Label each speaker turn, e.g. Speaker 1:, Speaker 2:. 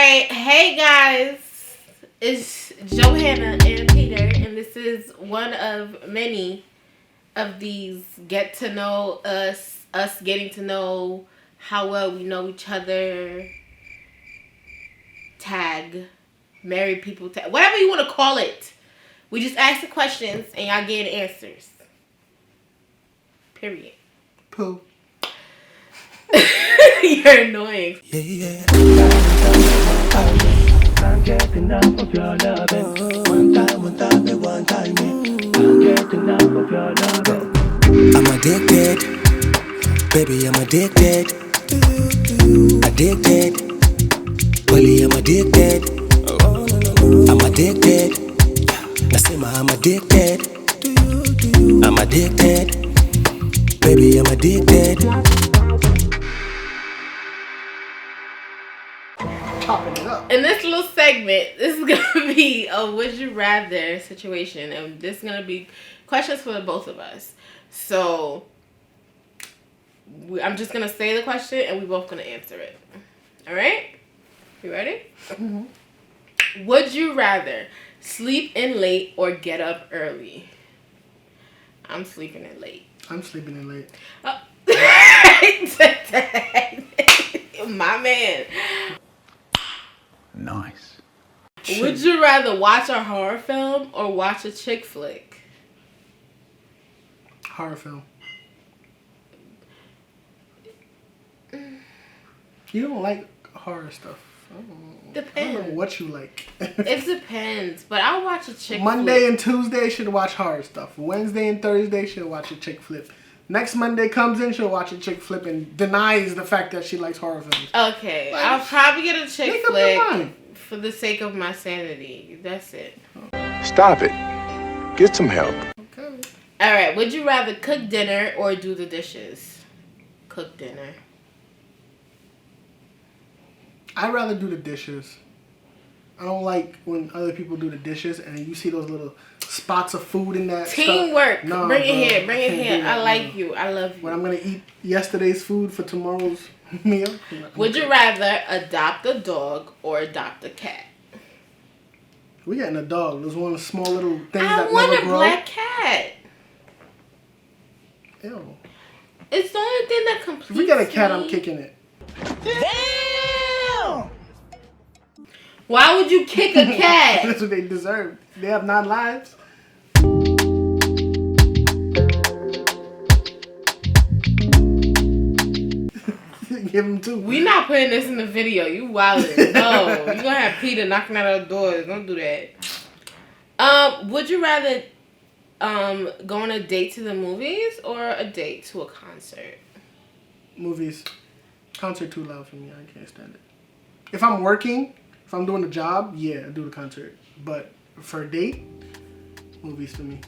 Speaker 1: right. Hey guys, it's Johanna and Peter, and this is one of many of these get to know us getting to know how well we know each other, tag, married people tag, whatever you want to call it. We just ask the questions and y'all get answers. Period.
Speaker 2: Pooh.
Speaker 1: You're annoying.
Speaker 3: Yeah.
Speaker 4: Can't get enough of your loving. One time me. Can't get enough of your loving.
Speaker 3: I'm addicted, baby, I'm addicted. Addicted, Willie, I'm addicted. I'm addicted. Nasema I'm addicted. I'm addicted, baby, I'm addicted.
Speaker 2: Chopping it up.
Speaker 1: In this little segment, this is gonna be a would you rather situation, and this is gonna be questions for the both of us. So I'm just gonna say the question, and we both gonna answer it. All right? You ready?
Speaker 2: Mm-hmm.
Speaker 1: Would you rather sleep in late or get up early? I'm sleeping in late.
Speaker 2: I'm sleeping in late.
Speaker 1: Oh. My man.
Speaker 5: Nice.
Speaker 1: Would you rather watch a horror film or watch a chick flick?
Speaker 2: Horror film. You don't like horror stuff. I don't know
Speaker 1: Depends.
Speaker 2: what you like.
Speaker 1: It depends, but I'll watch a chick
Speaker 2: Monday
Speaker 1: flick.
Speaker 2: and Tuesday should watch horror stuff. Wednesday and Thursday she'll watch a chick flip. Next Monday comes in, she'll watch a chick flip and denies the fact that she likes horror films.
Speaker 1: Okay,
Speaker 2: Like,
Speaker 1: I'll probably get a chick
Speaker 2: make up your
Speaker 1: flick
Speaker 2: mind.
Speaker 1: for the sake of my sanity. That's it.
Speaker 5: Stop it. Get some help.
Speaker 2: Okay.
Speaker 1: All right, would you rather cook dinner or do the dishes? Cook dinner.
Speaker 2: I'd rather do the dishes. I don't like when other people do the dishes and you see those little spots of food in that
Speaker 1: Teamwork.
Speaker 2: stuff. No,
Speaker 1: bring it
Speaker 2: bro,
Speaker 1: here. Bring
Speaker 2: I
Speaker 1: it
Speaker 2: can't
Speaker 1: here.
Speaker 2: do that,
Speaker 1: I like
Speaker 2: no.
Speaker 1: you. I love you.
Speaker 2: When I'm gonna eat yesterday's food for tomorrow's meal.
Speaker 1: Would you rather adopt a dog or adopt a cat?
Speaker 2: We getting a dog. Those one of the small little things
Speaker 1: I
Speaker 2: that
Speaker 1: want
Speaker 2: never
Speaker 1: a
Speaker 2: grow.
Speaker 1: black cat.
Speaker 2: Ew.
Speaker 1: It's the only thing that completes
Speaker 2: If we get a cat,
Speaker 1: me.
Speaker 2: I'm kicking it.
Speaker 1: Why would you kick a cat?
Speaker 2: That's what they deserve. They have 9 lives. Give them 2.
Speaker 1: We not putting this in the video. You wildin'. No. You gonna have Peter knocking at our doors. Don't do that. Would you rather go on a date to the movies or a date to a concert?
Speaker 2: Movies. Concert too loud for me. I can't stand it. If I'm working, if I'm doing a job, yeah, I do the concert. But for a date, movies for me.